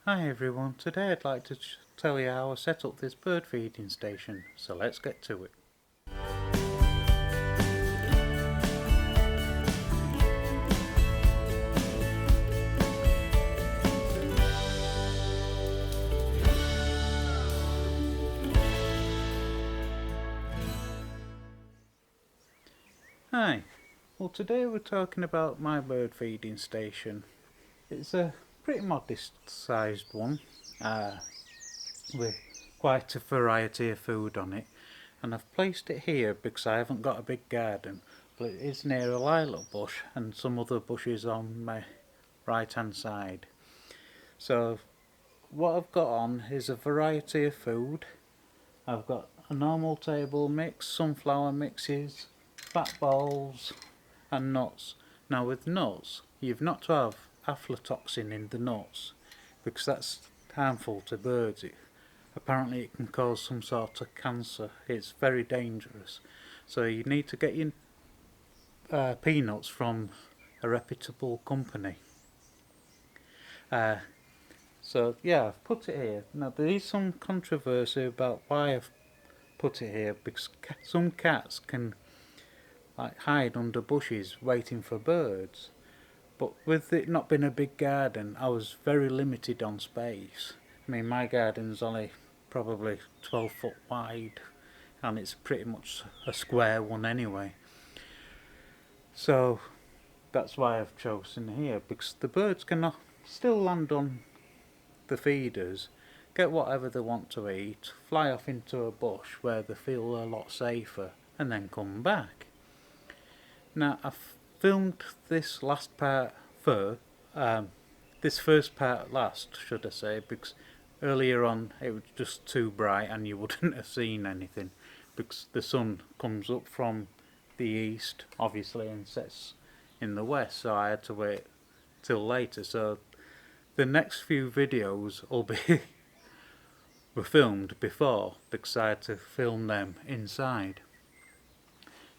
Hi everyone, today I'd like to tell you how I set up this bird feeding station, so let's get to it. Hi, well today we're talking about my bird feeding station. It's a pretty modest sized one, with quite a variety of food on it, and I've placed it here because I haven't got a big garden, but it is near a lilac bush and some other bushes on my right hand side. So what I've got on is a variety of food. I've got a normal table mix, sunflower mixes, fat balls and nuts. Now with nuts, you've not to have aflatoxin in the nuts because that's harmful to birds. Apparently it can cause some sort of cancer. It's very dangerous. So you need to get your peanuts from a reputable company. Uh, so yeah, I've put it here. Now there is some controversy about why I've put it here because some cats can hide under bushes waiting for birds. But with it not being a big garden, I was very limited on space. I mean, my garden's only probably 12 foot wide, and it's pretty much a square one anyway. So that's why I've chosen here, because the birds can still land on the feeders, get whatever they want to eat, fly off into a bush where they feel a lot safer, and then come back. Now, I've filmed this last part first, this first part last, should I say, because earlier on it was just too bright and you wouldn't have seen anything, because the sun comes up from the east, obviously, and sets in the west, so I had to wait till later. So the next few videos will be were filmed before because I had to film them inside.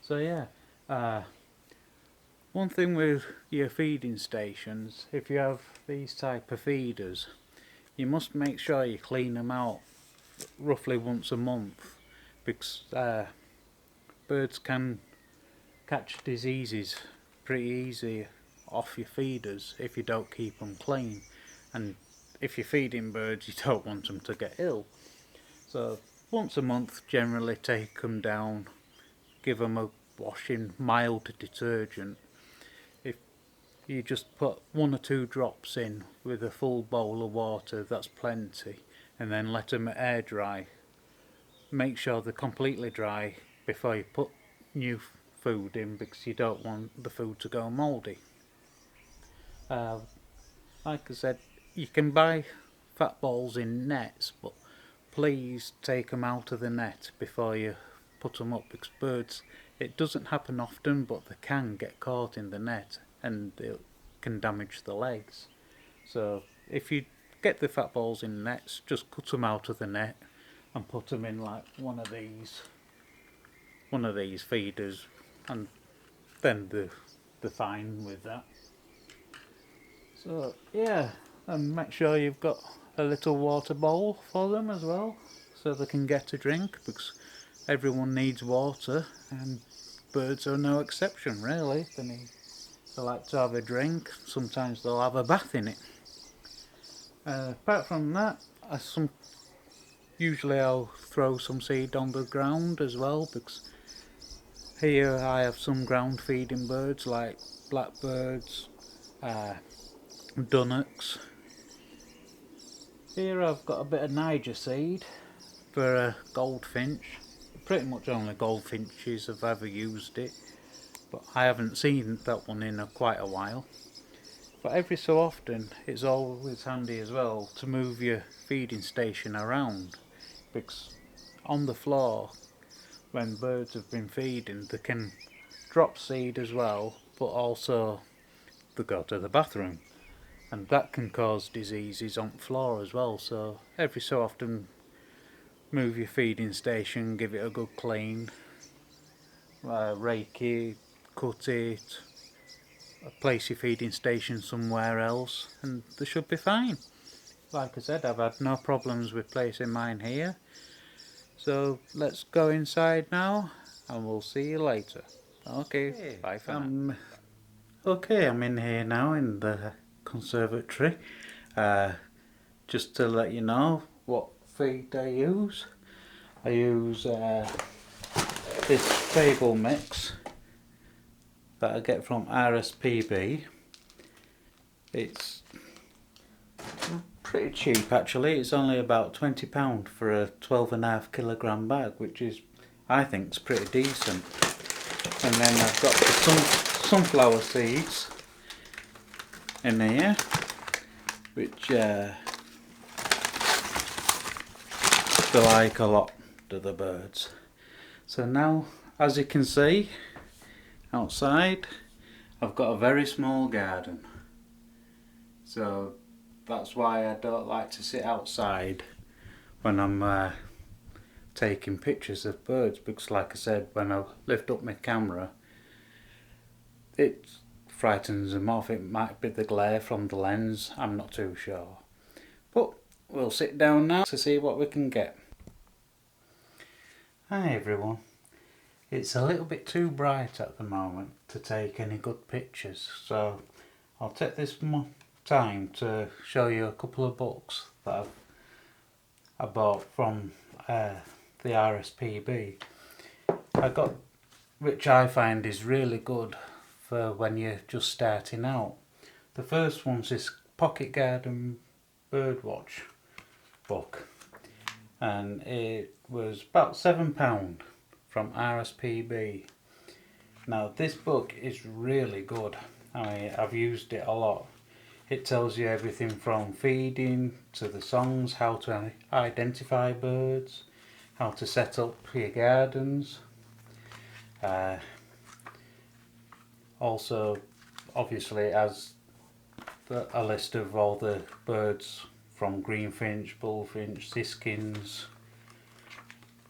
So yeah, one thing with your feeding stations, if you have these type of feeders, you must make sure you clean them out roughly once a month because birds can catch diseases pretty easy off your feeders if you don't keep them clean, and if you're feeding birds you don't want them to get ill. So once a month generally take them down, give them a wash in mild detergent. If you just put 1 or 2 drops in with a full bowl of water, that's plenty, and then let them air dry. Make sure they're completely dry before you put new food in because you don't want the food to go mouldy. Uh, like I said, you can buy fat balls in nets, but please take them out of the net before you put them up because birds, it doesn't happen often, but they can get caught in the net and it can damage the legs. So if you get the fat balls in nets, just cut them out of the net and put them in like one of these feeders, and then they're fine with that. So yeah, and make sure you've got a little water bowl for them as well, so they can get a drink because everyone needs water, and birds are no exception really. They like to have a drink. Sometimes they'll have a bath in it. Apart from that, usually I'll throw some seed on the ground as well because here I have some ground feeding birds like blackbirds, uh, Dunnocks. Here I've got a bit of Niger seed for a goldfinch. Pretty much only goldfinches have ever used it, but I haven't seen that one in quite a while. But every so often it's always handy as well to move your feeding station around because on the floor when birds have been feeding they can drop seed as well, but also they go to the bathroom and that can cause diseases on the floor as well. So every so often move your feeding station, give it a good clean, rake it, cut it, place your feeding station somewhere else, and they should be fine. like I said, I've had no problems with placing mine here. So let's go inside now and we'll see you later. Okay, bye for now. Okay, I'm in here now in the conservatory. Just to let you know what feed I use. I use this table mix that I get from RSPB. It's pretty cheap actually. It's only about £20 for a 12.5 kilogram bag, which is, I think, is pretty decent. And then I've got the sunflower seeds in here, which they like a lot, to the birds. So now, as you can see outside, I've got a very small garden. So that's why I don't like to sit outside when I'm taking pictures of birds, because like I said, when I lift up my camera it frightens them off. It might be the glare from the lens, I'm not too sure. But we'll sit down now to see what we can get. Hi everyone. It's a little bit too bright at the moment to take any good pictures, so I'll take this time to show you a couple of books that I bought from the RSPB. I got, which I find is really good for when you're just starting out. The first one's this Pocket Garden Birdwatch book, and it was about £7 from RSPB. Now this book is really good. I mean, I've used it a lot. It tells you everything from feeding to the songs, how to identify birds, how to set up your gardens. Also, obviously, it has a list of all the birds from greenfinch, bullfinch, siskins,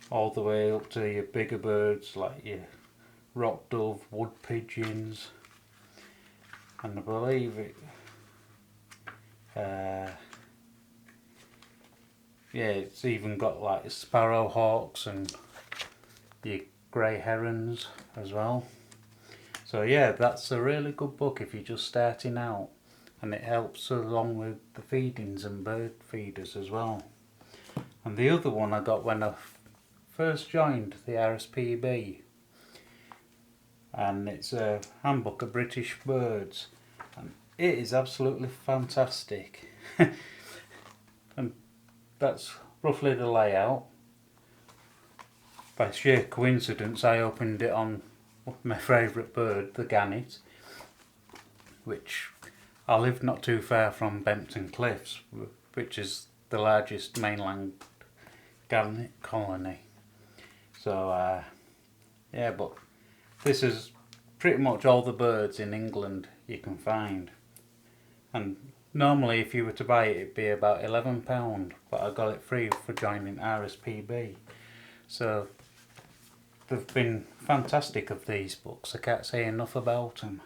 all the way up to your bigger birds like your rock dove, wood pigeons, and I believe it. Yeah, it's even got like sparrow hawks and your grey herons as well. So yeah, that's a really good book if you're just starting out, and it helps along with the feedings and bird feeders as well. And the other one I got when I first joined the RSPB, and it's a handbook of British birds, and it is absolutely fantastic. And that's roughly the layout. By sheer coincidence I opened it on my favourite bird, the gannet, which I live not too far from Bempton Cliffs, which is the largest mainland gannet colony. So yeah, but this is pretty much all the birds in England you can find, and normally if you were to buy it it'd be about £11, but I got it free for joining RSPB. So they've been fantastic of these books. I can't say enough about them.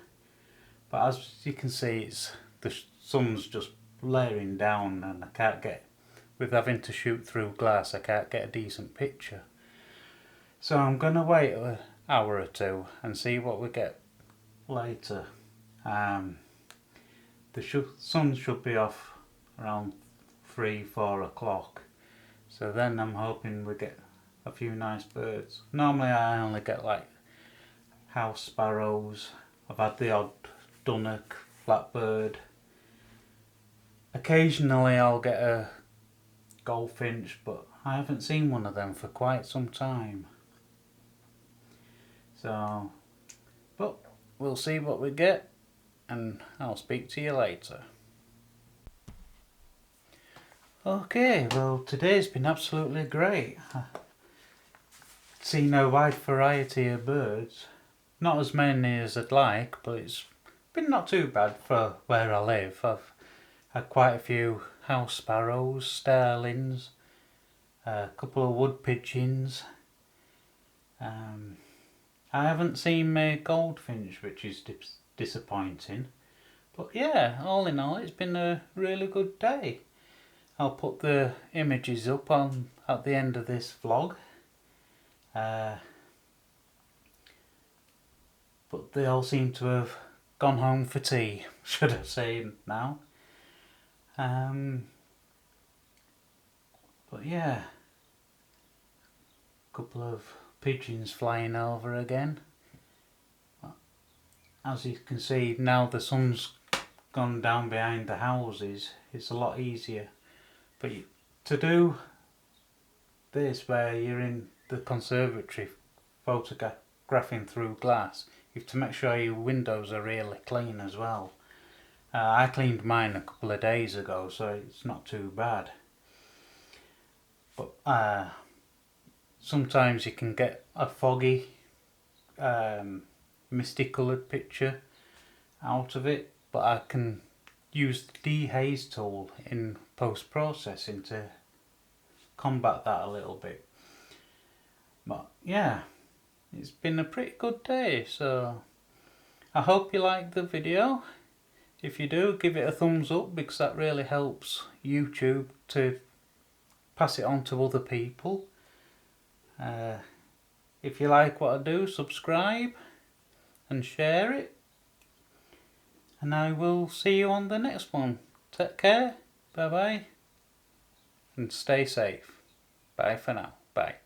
But as you can see, it's the sun's just layering down, and I can't get, with having to shoot through glass, I can't get a decent picture. So I'm going to wait an hour or two and see what we get later. The sun should be off around 3-4 o'clock. So then I'm hoping we get a few nice birds. Normally I only get like house sparrows. I've had the odd Dunnock, Blackbird. Occasionally I'll get a goldfinch, but I haven't seen one of them for quite some time. So, but we'll see what we get, and I'll speak to you later. Okay, well today's been absolutely great. Seen a wide variety of birds. Not as many as I'd like, but it's been not too bad for where I live. I've had quite a few house sparrows, starlings, a couple of wood pigeons. I haven't seen my goldfinch, which is disappointing. But yeah, all in all, it's been a really good day. I'll put the images up on at the end of this vlog. But they all seem to have gone home for tea, should I say now. But yeah, a couple of pigeons flying over again. As you can see, now the sun's gone down behind the houses, it's a lot easier. But to do this where you're in the conservatory photographing through glass, you have to make sure your windows are really clean as well. I cleaned mine a couple of days ago, so it's not too bad. But sometimes you can get a foggy, misty coloured picture out of it, but I can use the de-haze tool in post-processing to combat that a little bit. But yeah, it's been a pretty good day, so I hope you liked the video. If you do, give it a thumbs up, because that really helps YouTube to pass it on to other people. If you like what I do, subscribe and share it. And I will see you on the next one. Take care. Bye bye. And stay safe. Bye for now. Bye.